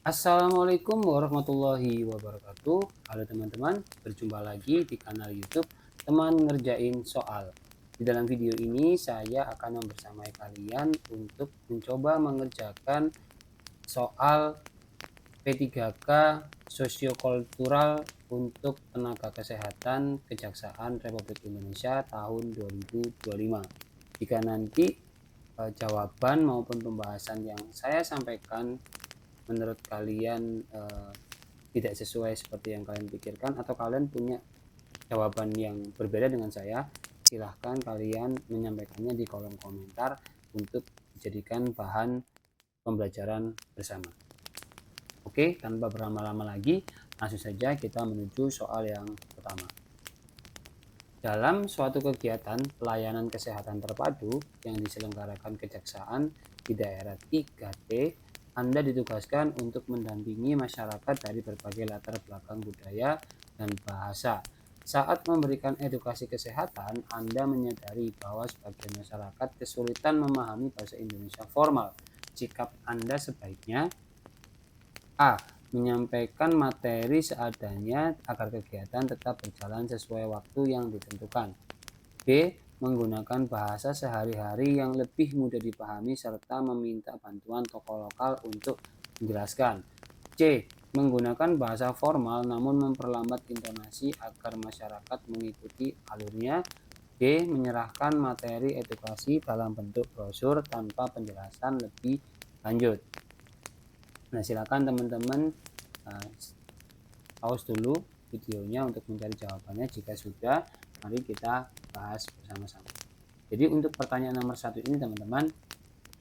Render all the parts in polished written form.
Assalamualaikum warahmatullahi wabarakatuh. Halo teman-teman, berjumpa lagi di kanal YouTube Teman Ngerjain Soal. Di dalam video ini saya akan membersamai kalian untuk mencoba mengerjakan soal P3K Sosiokultural untuk Tenaga Kesehatan Kejaksaan Republik Indonesia tahun 2025. Jika nanti jawaban maupun pembahasan yang saya sampaikan menurut kalian tidak sesuai seperti yang kalian pikirkan atau kalian punya jawaban yang berbeda dengan saya, silahkan kalian menyampaikannya di kolom komentar untuk dijadikan bahan pembelajaran bersama. Oke, tanpa berlama-lama lagi, langsung saja kita menuju soal yang pertama. Dalam suatu kegiatan pelayanan kesehatan terpadu yang diselenggarakan Kejaksaan di daerah 3T, Anda ditugaskan untuk mendampingi masyarakat dari berbagai latar belakang budaya dan bahasa. Saat memberikan edukasi kesehatan, Anda menyadari bahwa sebagian masyarakat kesulitan memahami bahasa Indonesia formal. Sikap Anda sebaiknya A. Menyampaikan materi seadanya agar kegiatan tetap berjalan sesuai waktu yang ditentukan. B. Menggunakan bahasa sehari-hari yang lebih mudah dipahami serta meminta bantuan tokoh lokal untuk menjelaskan. C. Menggunakan bahasa formal namun memperlambat intonasi agar masyarakat mengikuti alurnya. D. Menyerahkan materi edukasi dalam bentuk brosur tanpa penjelasan lebih lanjut. Nah, silakan teman-teman pause dulu videonya untuk mencari jawabannya. Jika sudah, mari kita bahas bersama-sama. Jadi untuk pertanyaan nomor 1 ini teman-teman,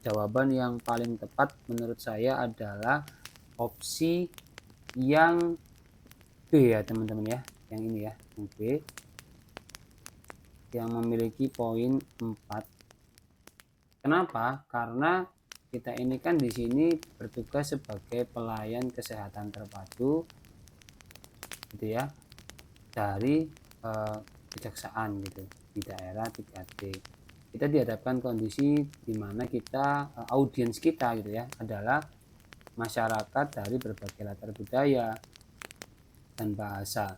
jawaban yang paling tepat menurut saya adalah opsi yang B ya teman-teman ya, yang ini ya, yang B, yang memiliki poin 4. Kenapa? Karena kita ini kan di sini bertugas sebagai pelayan kesehatan terpadu gitu ya, dari kejaksaan gitu di daerah 3T. Kita dihadapkan kondisi di mana kita audiens kita gitu ya adalah masyarakat dari berbagai latar budaya dan bahasa.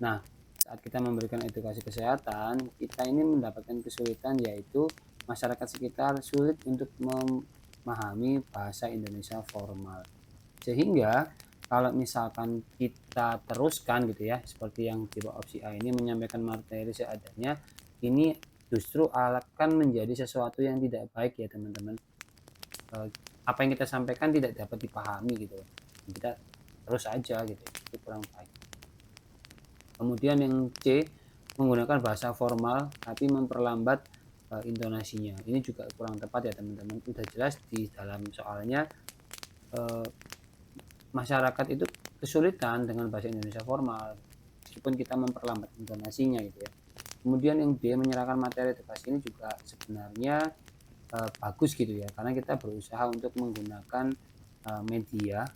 Nah, saat kita memberikan edukasi kesehatan, kita ini mendapatkan kesulitan yaitu masyarakat sekitar sulit untuk memahami bahasa Indonesia formal. Sehingga kalau misalkan kita teruskan gitu ya, seperti yang di opsi A ini menyampaikan materi seadanya, ini justru akan menjadi sesuatu yang tidak baik ya teman-teman. Apa yang kita sampaikan tidak dapat dipahami gitu. Kita terus aja gitu, itu kurang baik. Kemudian yang C, menggunakan bahasa formal tapi memperlambat intonasinya. Ini juga kurang tepat ya teman-teman. Udah jelas di dalam soalnya masyarakat itu kesulitan dengan bahasa Indonesia formal meskipun kita memperlambat intonasinya gitu ya. Kemudian yang D, menyerahkan materi edukasi ini juga sebenarnya bagus gitu ya, karena kita berusaha untuk menggunakan media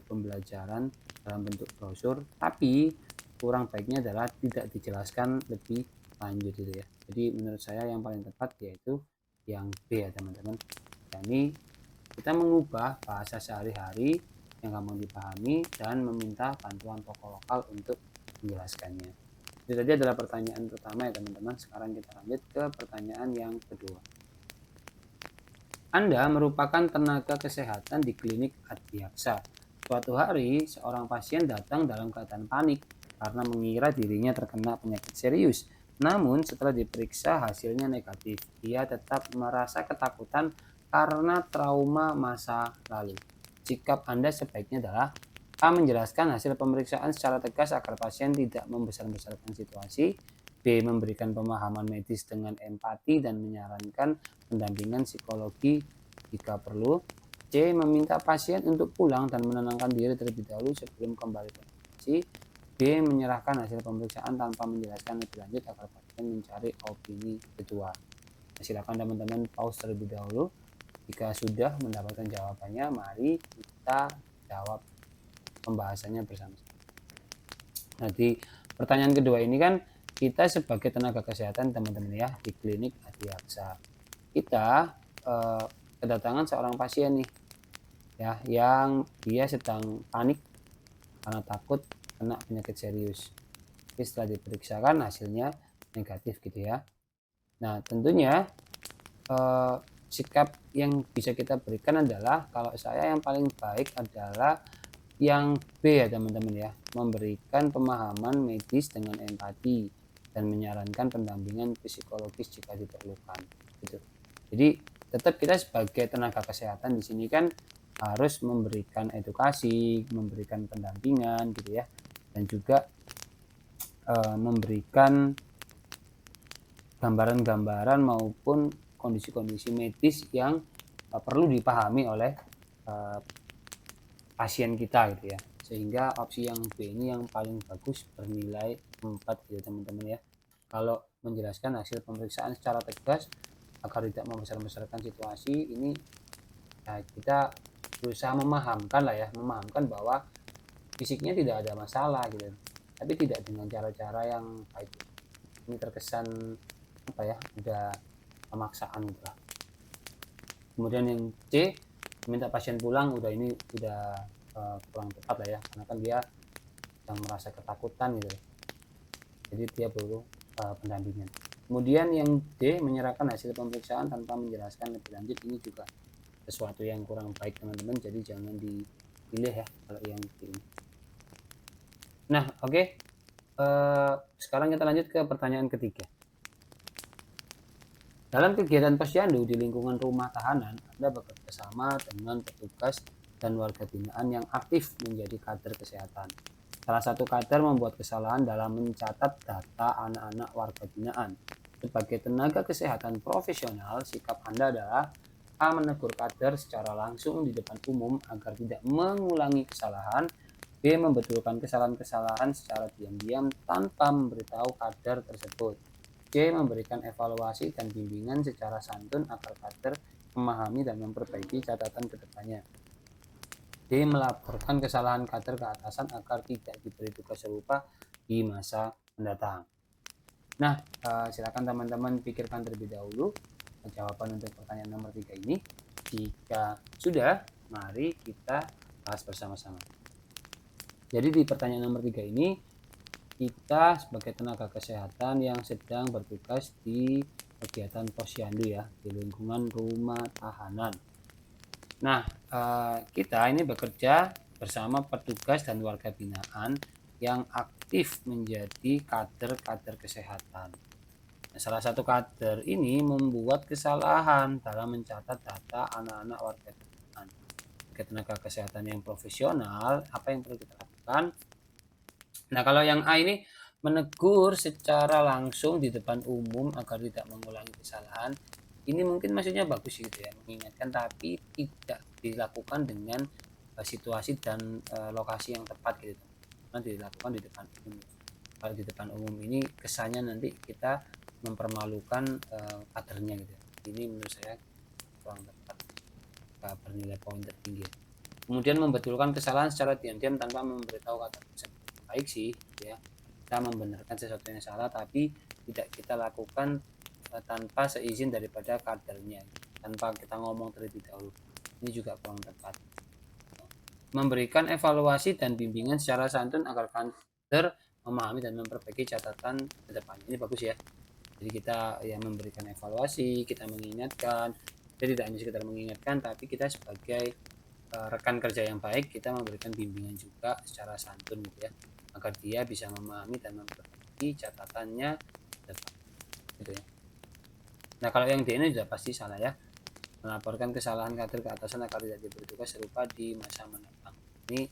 pembelajaran dalam bentuk brosur, tapi kurang baiknya adalah tidak dijelaskan lebih lanjut gitu ya. Jadi menurut saya yang paling tepat yaitu yang B ya teman-teman. Jadi kita mengubah bahasa sehari-hari yang gampang dipahami dan meminta bantuan tokoh lokal untuk menjelaskannya. Itu tadi adalah pertanyaan pertama ya teman-teman. Sekarang kita lanjut ke pertanyaan yang kedua. Anda merupakan tenaga kesehatan di klinik Adiaksa. Suatu hari, seorang pasien datang dalam keadaan panik karena mengira dirinya terkena penyakit serius. Namun setelah diperiksa hasilnya negatif. Ia tetap merasa ketakutan karena trauma masa lalu. Sikap Anda sebaiknya adalah A. Menjelaskan hasil pemeriksaan secara tegas agar pasien tidak membesar-besarkan situasi. B. Memberikan pemahaman medis dengan empati dan menyarankan pendampingan psikologi jika perlu. C. Meminta pasien untuk pulang dan menenangkan diri terlebih dahulu sebelum kembali ke kondisi. D. Menyerahkan hasil pemeriksaan tanpa menjelaskan lebih lanjut agar pasien mencari opini kedua. Nah, silakan teman-teman pause terlebih dahulu. Jika sudah mendapatkan jawabannya, mari kita jawab pembahasannya bersama-sama. Nah, di pertanyaan kedua ini kan kita sebagai tenaga kesehatan teman-teman ya di klinik Adiaksa. Kita kedatangan seorang pasien nih ya, yang dia sedang panik karena takut kena penyakit serius. Tapi setelah diperiksakan hasilnya negatif gitu ya. Nah, tentunya sikap yang bisa kita berikan adalah, kalau saya yang paling baik adalah yang B ya teman-teman ya, memberikan pemahaman medis dengan empati dan menyarankan pendampingan psikologis jika diperlukan gitu. Jadi tetap kita sebagai tenaga kesehatan di sini kan harus memberikan edukasi, memberikan pendampingan gitu ya, dan juga memberikan gambaran-gambaran maupun kondisi-kondisi medis yang perlu dipahami oleh pasien kita gitu ya. Sehingga opsi yang B ini yang paling bagus, bernilai 4 gitu teman-teman ya. Kalau menjelaskan hasil pemeriksaan secara tegas agar tidak membesar-besarkan situasi ini, ya kita berusaha memahamkan lah ya, memahamkan bahwa fisiknya tidak ada masalah gitu, tapi tidak dengan cara-cara yang baik. Ini terkesan apa ya, udah pemaksaan gitu lah. Kemudian yang C, minta pasien pulang, udah ini udah kurang tepat lah ya, karena kan dia yang merasa ketakutan gitu, jadi dia perlu pendampingan. Kemudian yang D, menyerahkan hasil pemeriksaan tanpa menjelaskan lebih lanjut, ini juga sesuatu yang kurang baik teman-teman, jadi jangan dipilih ya kalau yang D ini. Nah oke, sekarang kita lanjut ke pertanyaan ketiga. Dalam kegiatan posyandu di lingkungan rumah tahanan, Anda bekerja sama dengan petugas dan warga binaan yang aktif menjadi kader kesehatan. Salah satu kader membuat kesalahan dalam mencatat data anak-anak warga binaan. Sebagai tenaga kesehatan profesional, sikap Anda adalah A. Menegur kader secara langsung di depan umum agar tidak mengulangi kesalahan. B. Membetulkan kesalahan-kesalahan secara diam-diam tanpa memberitahu kader tersebut. C. Memberikan evaluasi dan bimbingan secara santun agar kader memahami dan memperbaiki catatan ke depannya. D. Melaporkan kesalahan kader ke atasan agar tidak diberi tugas serupa di masa mendatang. Nah, silakan teman-teman pikirkan terlebih dahulu jawaban untuk pertanyaan nomor 3 ini. Jika sudah, mari kita bahas bersama-sama. Jadi di pertanyaan nomor 3 ini, kita sebagai tenaga kesehatan yang sedang bertugas di kegiatan posyandu ya, di lingkungan rumah tahanan. Nah, kita ini bekerja bersama petugas dan warga binaan yang aktif menjadi kader-kader kesehatan. Nah, salah satu kader ini membuat kesalahan dalam mencatat data anak-anak warga binaan. Sebagai tenaga kesehatan yang profesional, apa yang perlu kita lakukan? Nah, kalau yang A ini menegur secara langsung di depan umum agar tidak mengulangi kesalahan, ini mungkin maksudnya bagus gitu ya, mengingatkan, tapi tidak dilakukan dengan situasi dan lokasi yang tepat gitu. Karena dilakukan di depan umum. Kalau di depan umum ini kesannya nanti kita mempermalukan kadernya gitu. Ini menurut saya kurang tepat, bernilai poin tertinggi. Kemudian membetulkan kesalahan secara diam-diam tanpa memberitahu kader tersebut. Baik sih ya, kita membenarkan sesuatu yang salah tapi tidak kita lakukan tanpa seizin daripada kadernya, tanpa kita ngomong terlebih dahulu. Ini juga kurang tepat. Memberikan evaluasi dan bimbingan secara santun agar kader memahami dan memperbaiki catatan ke depan. Ini bagus ya. Jadi kita ya memberikan evaluasi, kita mengingatkan. Jadi tidak hanya sekedar mengingatkan, tapi kita sebagai rekan kerja yang baik, kita memberikan bimbingan juga secara santun gitu ya, agar dia bisa memahami dan memperbaiki catatannya gitu ya. Nah, kalau yang D ini sudah pasti salah ya. Melaporkan kesalahan kader ke atasan agar tidak diberi tugas serupa di masa mendatang. Ini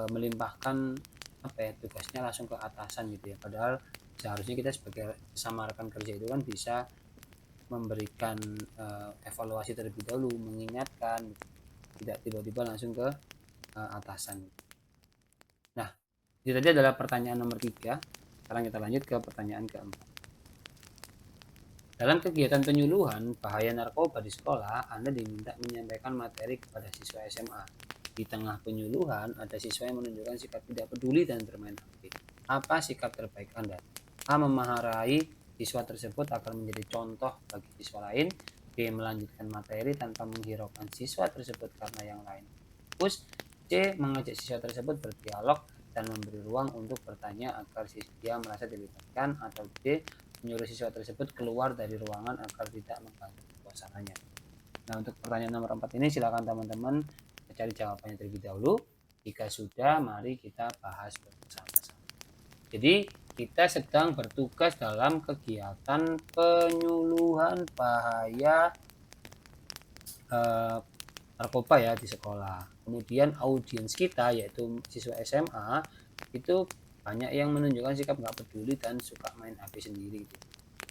melimpahkan apa ya, tugasnya langsung ke atasan gitu ya. Padahal seharusnya kita sebagai sesama rekan kerja itu kan bisa memberikan evaluasi terlebih dahulu, mengingatkan, tidak tiba-tiba langsung ke atasan. Nah, itu tadi adalah pertanyaan nomor 3. Sekarang kita lanjut ke pertanyaan keempat. Dalam kegiatan penyuluhan bahaya narkoba di sekolah, Anda diminta menyampaikan materi kepada siswa SMA. Di tengah penyuluhan, ada siswa yang menunjukkan sikap tidak peduli dan bermain aktif. Apa sikap terbaik Anda? A. Memarahi siswa tersebut agar menjadi contoh bagi siswa lain. B. Melanjutkan materi tanpa menghiraukan siswa tersebut karena yang lain fokus. C. Mengajak siswa tersebut berdialog dan memberi ruang untuk bertanya agar dia merasa dilibatkan. Atau D. Menyuruh siswa tersebut keluar dari ruangan agar tidak mengganggu suasananya. Nah, untuk pertanyaan nomor 4 ini silakan teman-teman cari jawabannya terlebih dahulu. Jika sudah, mari kita bahas bersama-sama. Jadi, kita sedang bertugas dalam kegiatan penyuluhan bahaya narkoba ya di sekolah. Kemudian audiens kita yaitu siswa SMA itu banyak yang menunjukkan sikap nggak peduli dan suka main HP sendiri.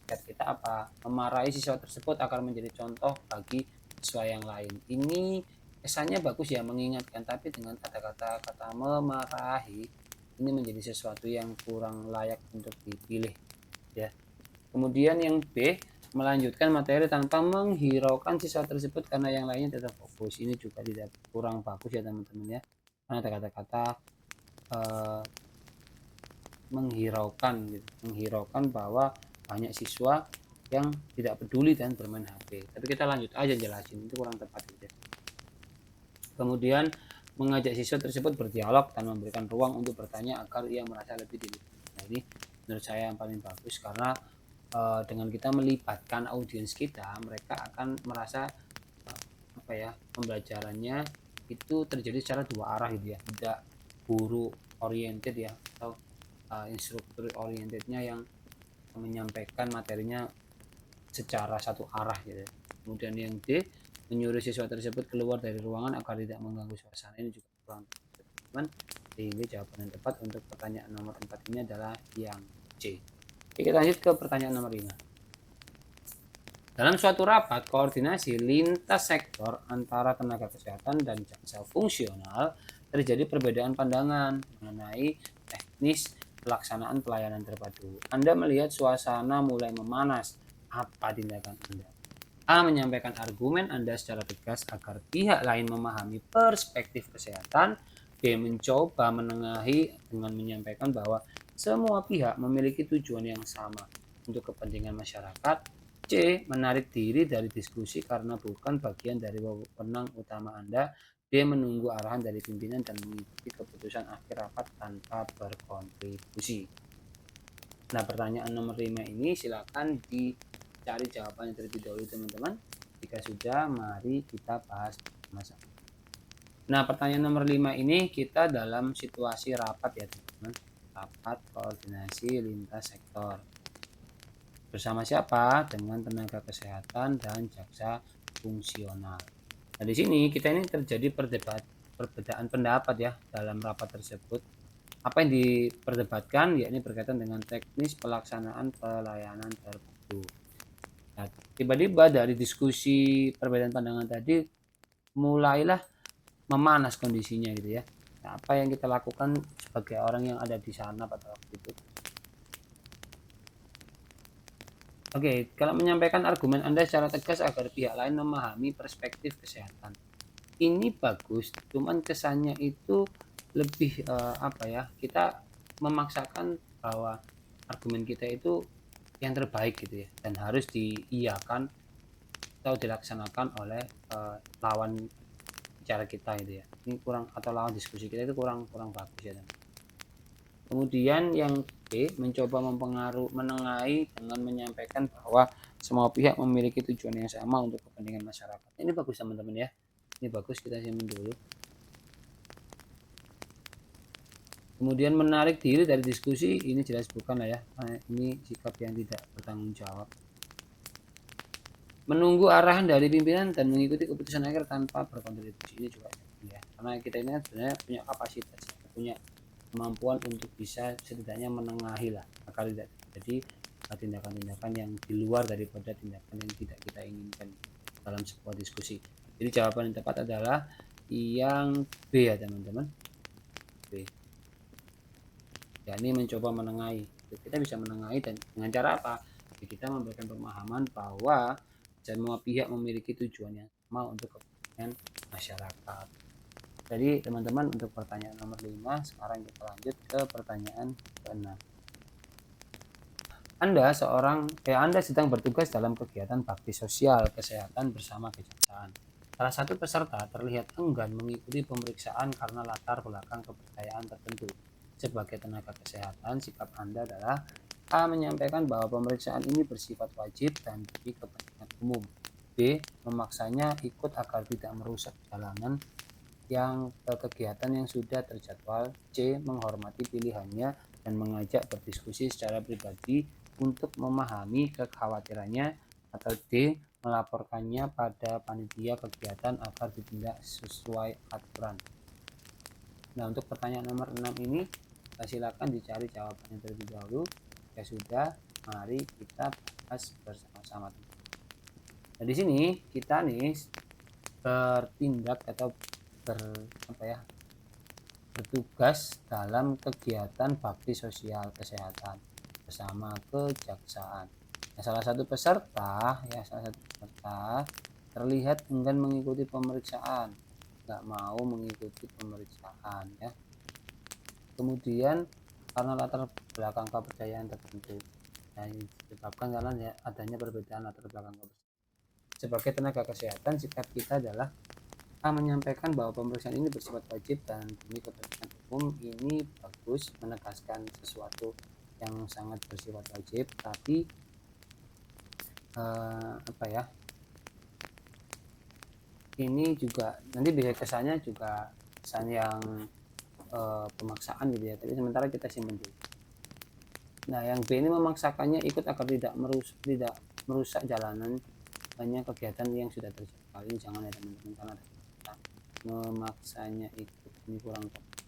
Kita apa? Memarahi siswa tersebut agar menjadi contoh bagi siswa yang lain. Ini kesannya bagus ya, mengingatkan, tapi dengan kata memarahi ini menjadi sesuatu yang kurang layak untuk dipilih ya. Kemudian yang B, melanjutkan materi tanpa menghiraukan siswa tersebut karena yang lainnya tetap fokus. Ini juga tidak kurang bagus ya teman-teman ya, karena ada kata-kata menghiraukan gitu, menghiraukan bahwa banyak siswa yang tidak peduli dan bermain HP. Tapi kita lanjut aja jelasin, itu kurang tepat gitu. Kemudian mengajak siswa tersebut berdialog dan memberikan ruang untuk bertanya agar ia merasa lebih dilibatkan. Nah, ini menurut saya yang paling bagus karena dengan kita melibatkan audiens kita, mereka akan merasa pembelajarannya itu terjadi secara dua arah gitu ya, tidak guru oriented ya, atau instruktur orientednya yang menyampaikan materinya secara satu arah gitu. Kemudian yang D, menyuruh siswa tersebut keluar dari ruangan agar tidak mengganggu suasana. Ini juga kurang teman, sehingga jawaban yang tepat untuk pertanyaan nomor 4 ini adalah yang C. Oke, kita lanjut ke pertanyaan nomor 5. Dalam suatu rapat koordinasi lintas sektor antara tenaga kesehatan dan jaksa fungsional, terjadi perbedaan pandangan mengenai teknis pelaksanaan pelayanan terpadu. Anda melihat suasana mulai memanas. Apa tindakan Anda? A. Menyampaikan argumen Anda secara tegas agar pihak lain memahami perspektif kesehatan. B. Mencoba menengahi dengan menyampaikan bahwa semua pihak memiliki tujuan yang sama untuk kepentingan masyarakat. C. Menarik diri dari diskusi karena bukan bagian dari wewenang utama Anda. D. Menunggu arahan dari pimpinan dan mengikuti keputusan akhir rapat tanpa berkontribusi. Nah, pertanyaan nomor 5 ini silakan dicari jawabannya terlebih dahulu teman-teman. Jika sudah, mari kita bahas bersama-sama. Nah, pertanyaan nomor 5 ini kita dalam situasi rapat ya teman-teman. Rapat koordinasi lintas sektor. Bersama siapa? Dengan tenaga kesehatan dan jaksa fungsional. Nah, di sini kita ini terjadi perbedaan pendapat ya dalam rapat tersebut. Apa yang diperdebatkan yakni berkaitan dengan teknis pelaksanaan pelayanan terpadu. Nah, tiba-tiba dari diskusi perbedaan pandangan tadi mulailah memanas kondisinya gitu ya. Nah, apa yang kita lakukan sebagai orang yang ada di sana pada waktu itu? Oke, kalau menyampaikan argumen Anda secara tegas agar pihak lain memahami perspektif kesehatan. Ini bagus, cuman kesannya itu lebih kita memaksakan bahwa argumen kita itu yang terbaik gitu ya, dan harus diiyakan atau dilaksanakan oleh lawan bicara kita gitu ya. Ini kurang, atau lawan diskusi kita itu kurang bagus ya. Kemudian yang B, mencoba menengahi dengan menyampaikan bahwa semua pihak memiliki tujuan yang sama untuk kepentingan masyarakat. Ini bagus teman-teman ya. Ini bagus, kita simak dulu. Kemudian menarik diri dari diskusi, ini jelas bukan lah ya. Ini sikap yang tidak bertanggung jawab. Menunggu arahan dari pimpinan dan mengikuti keputusan akhir tanpa berkontribusi, ini juga ya. Karena kita ini sebenarnya punya kapasitas, punya kemampuan untuk bisa setidaknya menengahi lah agar tidak terjadi tindakan-tindakan yang di luar daripada tindakan yang tidak kita inginkan dalam sebuah diskusi. Jadi jawaban yang tepat adalah yang B ya teman-teman. B. Yakni mencoba menengahi. Kita bisa menengahi dan dengan cara apa? Kita memberikan pemahaman bahwa semua pihak memiliki tujuan yang sama untuk kepentingan masyarakat. Jadi teman-teman, untuk pertanyaan nomor 5, sekarang kita lanjut ke pertanyaan ke-6. Anda sedang bertugas dalam kegiatan bakti sosial kesehatan bersama kejaksaan. Salah satu peserta terlihat enggan mengikuti pemeriksaan karena latar belakang kepercayaan tertentu. Sebagai tenaga kesehatan, sikap Anda adalah A. Menyampaikan bahwa pemeriksaan ini bersifat wajib dan demi kepentingan umum. B. Memaksanya ikut agar tidak merusak jalanan ke kegiatan yang sudah terjadwal. C. Menghormati pilihannya dan mengajak berdiskusi secara pribadi untuk memahami kekhawatirannya. Atau D. Melaporkannya pada panitia kegiatan agar ditindak sesuai aturan. Nah, untuk pertanyaan nomor 6 ini silakan dicari jawabannya terlebih dahulu. Jika sudah, mari kita bahas bersama-sama. Nah, di sini kita nih bertindak atau bertugas dalam kegiatan bakti sosial kesehatan bersama kejaksaan. Nah, salah satu peserta terlihat enggan mengikuti pemeriksaan, nggak mau mengikuti pemeriksaan ya. Kemudian karena latar belakang kepercayaan tertentu. Nah, ini disebabkan karena adanya perbedaan latar belakang kepercayaan. Sebagai tenaga kesehatan, sikap kita adalah A. Menyampaikan bahwa pemeriksaan ini bersifat wajib dan demi kepentingan umum. Ini bagus, menegaskan sesuatu yang sangat bersifat wajib, tapi ini juga nanti bisa kesannya juga kesan yang pemaksaan gitu ya, tapi sementara kita simpan dulu. Nah, yang B ini memaksakannya ikut agar tidak merusak jalanan hanya kegiatan yang sudah terjadi. Ini jangan ya teman-teman, karena memaksanya ikut ini kurang tepat.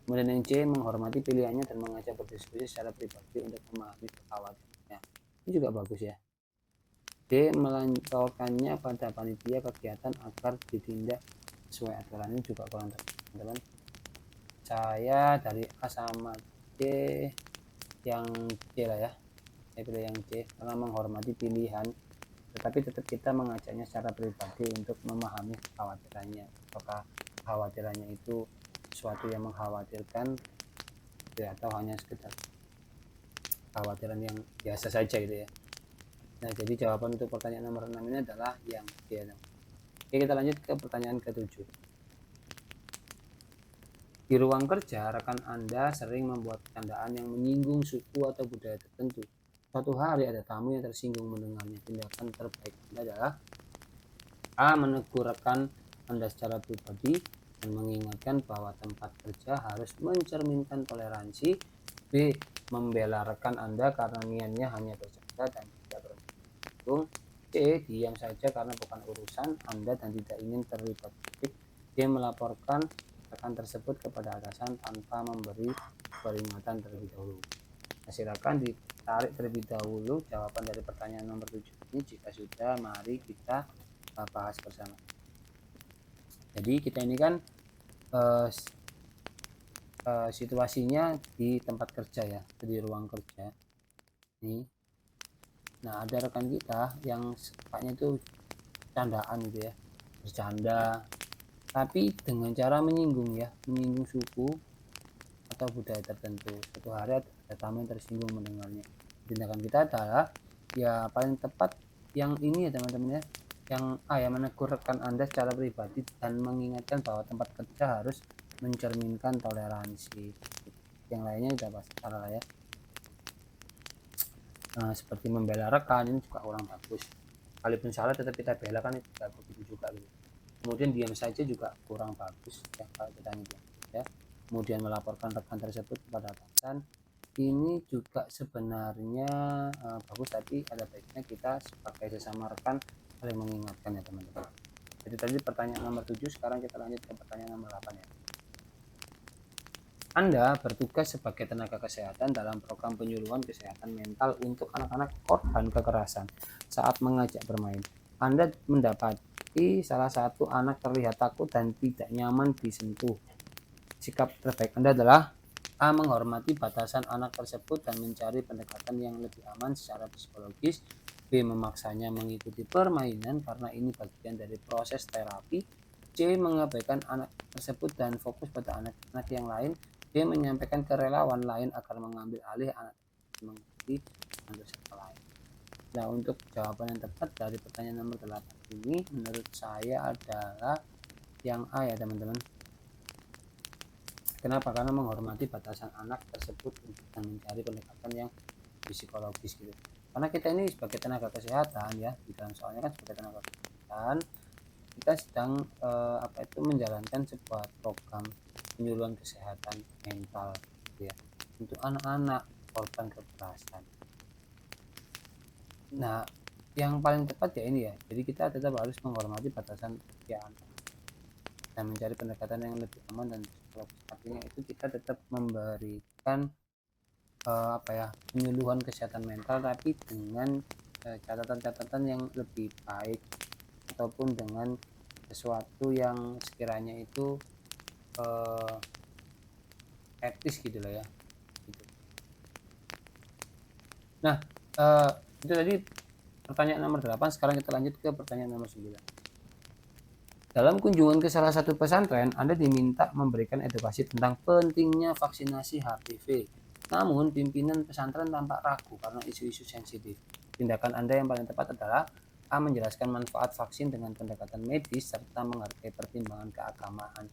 Kemudian yang C, menghormati pilihannya dan mengajak berdiskusi secara pribadi untuk memahami kekhawatirannya. Ini juga bagus ya. D, melaporkannya pada panitia kegiatan agar ditindak sesuai aturan. Ini juga kurang tepat teman-teman. Saya dari A sama C, yang C lah ya. Saya pilih yang C karena menghormati pilihan, tetapi tetap kita mengajaknya secara pribadi untuk memahami kekhawatirannya. Apakah kekhawatirannya itu sesuatu yang mengkhawatirkan ya, atau hanya sekedar kekhawatiran yang biasa saja gitu ya. Nah, jadi jawaban untuk pertanyaan nomor 6 ini adalah yang D. Oke, kita lanjut ke pertanyaan ke-7. Di ruang kerja, rekan Anda sering membuat candaan yang menyinggung suku atau budaya tertentu. Suatu hari ada tamu yang tersinggung mendengarnya. Tindakan terbaik Anda adalah A. Menegur rekan Anda secara pribadi dan mengingatkan bahwa tempat kerja harus mencerminkan toleransi. B. Membela rekan Anda karena niatnya hanya bercanda dan tidak bermaksud. C. Diam saja karena bukan urusan Anda dan tidak ingin terlibat konflik. D. Melaporkan rekan tersebut kepada atasan tanpa memberi peringatan terlebih dahulu. Nah, silakan ditarik terlebih dahulu jawaban dari pertanyaan nomor 7 ini. Jika sudah, mari kita bahas bersama. Jadi kita ini kan situasinya di tempat kerja ya, di ruang kerja nih. Nah, ada rekan kita yang sifatnya itu candaan gitu ya, bercanda, tapi dengan cara menyinggung suku atau budaya tertentu. Suatu hari ada tamu yang tersinggung mendengarnya. Tindakan kita adalah ya paling tepat yang ini ya teman-teman ya, yang A ya, menegur rekan Anda secara pribadi dan mengingatkan bahwa tempat kerja harus mencerminkan toleransi. Yang lainnya sudah pasti salah ya. Nah, seperti membela rekan ini juga kurang bagus. Kalaupun salah tetap kita bela, kan itu tidak begitu juga gitu. Kemudian diam saja juga kurang bagus ya kalau kita gitu ya. Kemudian melaporkan rekan tersebut kepada atasan, ini juga sebenarnya bagus, tapi ada baiknya kita sebagai sesama rekan saling mengingatkan ya teman-teman. Jadi tadi pertanyaan nomor 7, sekarang kita lanjut ke pertanyaan nomor 8 ya. Anda bertugas sebagai tenaga kesehatan dalam program penyuluhan kesehatan mental untuk anak-anak korban kekerasan saat mengajak bermain. Anda mendapati salah satu anak terlihat takut dan tidak nyaman disentuh. Sikap terbaik Anda adalah A. Menghormati batasan anak tersebut dan mencari pendekatan yang lebih aman secara psikologis. B. Memaksanya mengikuti permainan karena ini bagian dari proses terapi. C. Mengabaikan anak tersebut dan fokus pada anak-anak yang lain. D. Menyampaikan ke relawan lain agar mengambil alih anak. di peserta lain. Nah, untuk jawaban yang tepat dari pertanyaan nomor 8 ini menurut saya adalah yang A ya teman-teman. Kenapa? Karena menghormati batasan anak tersebut dan mencari pendekatan yang psikologis gitu. Karena kita ini sebagai tenaga kesehatan ya, di dalam soalnya kan sebagai tenaga kesehatan kita sedang menjalankan sebuah program penyuluhan kesehatan mental gitu ya, untuk anak-anak korban kekerasan. Nah, yang paling tepat ya ini ya, jadi kita tetap harus menghormati batasan usia anak dan mencari pendekatan yang lebih aman dan psikologis. Artinya itu kita tetap memberikan penyuluhan kesehatan mental, tapi dengan catatan-catatan yang lebih baik ataupun dengan sesuatu yang sekiranya itu etis gitu lah ya gitu. Nah, itu tadi pertanyaan nomor 8. Sekarang kita lanjut ke pertanyaan nomor 9. Dalam kunjungan ke salah satu pesantren, Anda diminta memberikan edukasi tentang pentingnya vaksinasi HPV. Namun, pimpinan pesantren tampak ragu karena isu-isu sensitif. Tindakan Anda yang paling tepat adalah A. Menjelaskan manfaat vaksin dengan pendekatan medis serta menghargai pertimbangan keagamaan.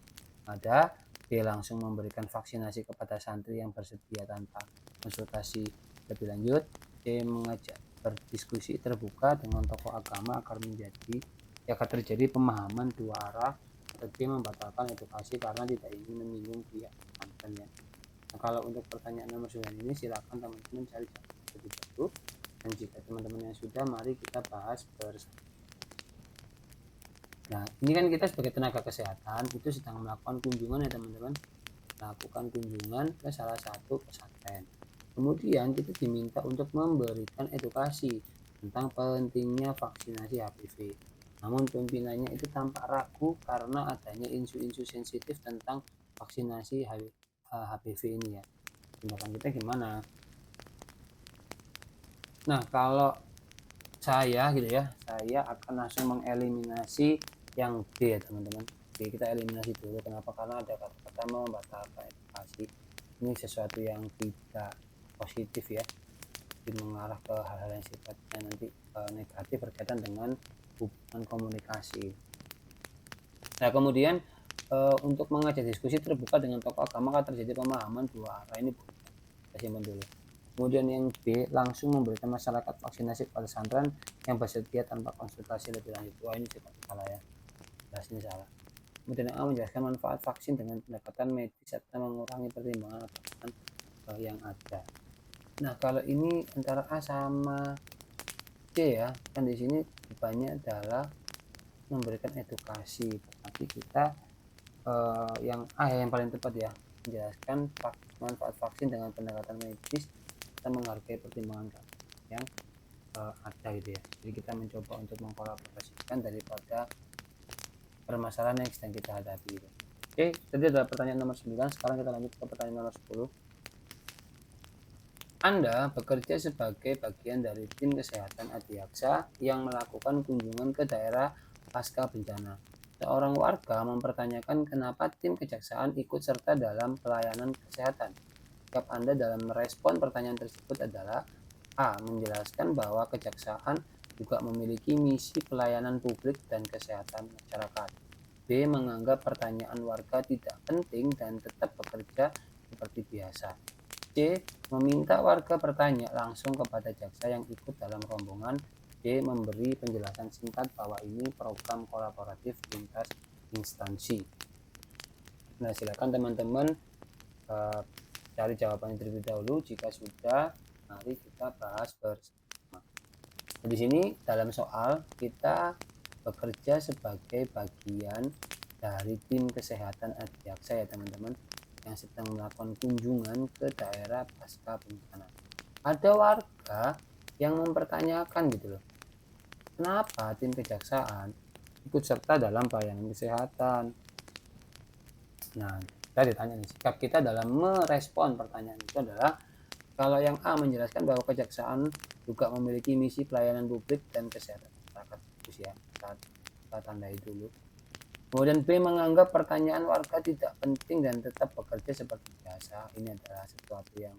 Ada B. Langsung memberikan vaksinasi kepada santri yang bersedia tanpa konsultasi lebih lanjut. C. Mengajak berdiskusi terbuka dengan tokoh agama agar terjadi pemahaman dua arah. Atau D. Membatalkan edukasi karena tidak ingin menyinggung pihak pesantren ya. Nah, kalau untuk pertanyaan nomor 9 ini silakan teman-teman cari lebih dahulu, dan jika teman-teman yang sudah, mari kita bahas bersama. Nah, ini kan kita sebagai tenaga kesehatan itu sedang melakukan kunjungan ya teman-teman, melakukan kunjungan ke salah satu pesantren. Kemudian kita diminta untuk memberikan edukasi tentang pentingnya vaksinasi HPV. Namun pimpinannya itu tampak ragu karena adanya isu-isu sensitif tentang vaksinasi HPV ini ya. Tindakan kita gimana? Nah, kalau saya gitu ya, saya akan langsung mengeliminasi yang D ya teman-teman. Oke, kita eliminasi dulu. Kenapa? Karena ada kata-kata membatalkan edukasi. Ini sesuatu yang tidak positif ya, mengarah ke hal-hal yang sifatnya nanti negatif berkaitan dengan hubungan komunikasi. Nah, kemudian untuk mengajak diskusi terbuka dengan tokoh agama akan terjadi pemahaman dua arah. Ini kita simpan dulu. Kemudian yang B, langsung memberikan masyarakat vaksinasi pada pesantren yang bersedia tanpa konsultasi lebih lanjut. Wah, ini salah ya, jelas ini salah. Kemudian yang A, menjelaskan manfaat vaksin dengan pendekatan medis serta mengurangi pertimbangan yang ada. Nah, kalau ini antara A sama C ya, kan di sini banyak adalah memberikan edukasi, tapi kita yang A yang paling tepat ya, menjelaskan manfaat vaksin dengan pendekatan medis dan menghargai pertimbangan yang ada gitu ya. Jadi kita mencoba untuk mengkolaborasikan daripada permasalahan yang sedang kita hadapi gitu. Oke, tadi adalah pertanyaan nomor 9. Sekarang kita lanjut ke pertanyaan nomor 10. Anda bekerja sebagai bagian dari tim kesehatan Adiaksa yang melakukan kunjungan ke daerah pasca bencana. Seorang warga mempertanyakan kenapa tim kejaksaan ikut serta dalam pelayanan kesehatan. Sikap Anda dalam merespon pertanyaan tersebut adalah A. Menjelaskan bahwa kejaksaan juga memiliki misi pelayanan publik dan kesehatan masyarakat. B. Menganggap pertanyaan warga tidak penting dan tetap bekerja seperti biasa. C. Meminta warga bertanya langsung kepada jaksa yang ikut dalam rombongan. D. Memberi penjelasan singkat bahwa ini program kolaboratif lintas instansi. Nah, silakan teman-teman cari jawabannya terlebih dahulu. Jika sudah, mari kita bahas bersama. Nah, di sini dalam soal kita bekerja sebagai bagian dari tim kesehatan Adiaksa ya teman-teman, yang sedang melakukan kunjungan ke daerah pasca bencana. Ada warga yang mempertanyakan gitu loh, kenapa tim kejaksaan ikut serta dalam pelayanan kesehatan. Nah, kita ditanya nih, sikap kita dalam merespon pertanyaan itu adalah, kalau yang A menjelaskan bahwa kejaksaan juga memiliki misi pelayanan publik dan kesehatan masyarakat, ya, kita tandai dulu. Kemudian B, menganggap pertanyaan warga tidak penting dan tetap bekerja seperti biasa. Ini adalah sesuatu yang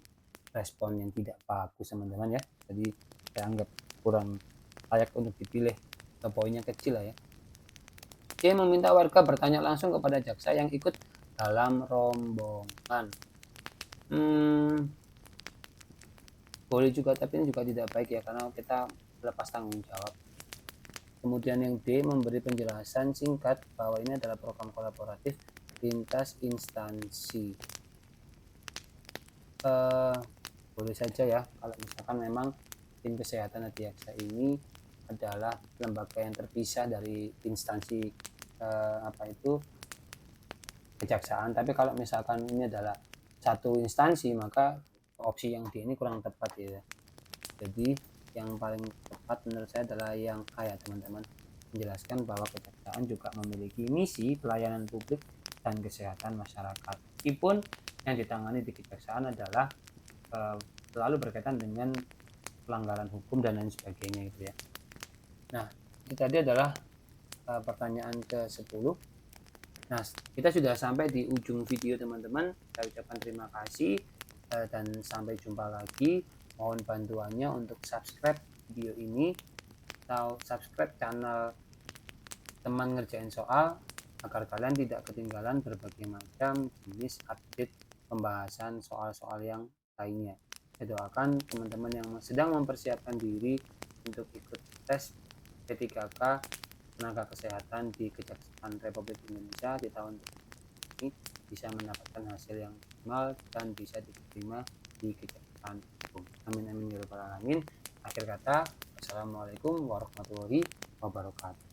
respon yang tidak bagus teman-teman ya. Jadi saya anggap kurang layak untuk dipilih, atau poinnya kecil lah ya. C. Meminta warga bertanya langsung kepada jaksa yang ikut dalam rombongan. Boleh juga, tapi ini juga tidak baik ya, karena kita lepas tanggung jawab. Kemudian yang D, memberi penjelasan singkat bahwa ini adalah program kolaboratif lintas instansi. Boleh saja ya, kalau misalkan memang tim kesehatan Adiaksa ini adalah lembaga yang terpisah dari instansi kejaksaan. Tapi kalau misalkan ini adalah satu instansi, maka opsi yang D ini kurang tepat ya. Jadi yang paling tepat menurut saya adalah yang A ya teman-teman, menjelaskan bahwa kejaksaan juga memiliki misi pelayanan publik dan kesehatan masyarakat. Meskipun yang ditangani di kejaksaan adalah selalu berkaitan dengan pelanggaran hukum dan lain sebagainya gitu ya. Nah, itu tadi adalah pertanyaan ke-10. Nah, kita sudah sampai di ujung video teman-teman. Saya ucapkan terima kasih dan sampai jumpa lagi. Mohon bantuannya untuk subscribe video ini atau subscribe channel Teman Ngerjain Soal agar kalian tidak ketinggalan berbagai macam jenis update pembahasan soal-soal yang lainnya. Saya doakan teman-teman yang sedang mempersiapkan diri untuk ikut tes P3K tenaga kesehatan di Kejaksaan Republik Indonesia di tahun ini bisa mendapatkan hasil yang optimal dan bisa diterima di Kejaksaan Agung. Amin amin ya rabbal alamin. Akhir kata, wassalamualaikum warahmatullahi wabarakatuh.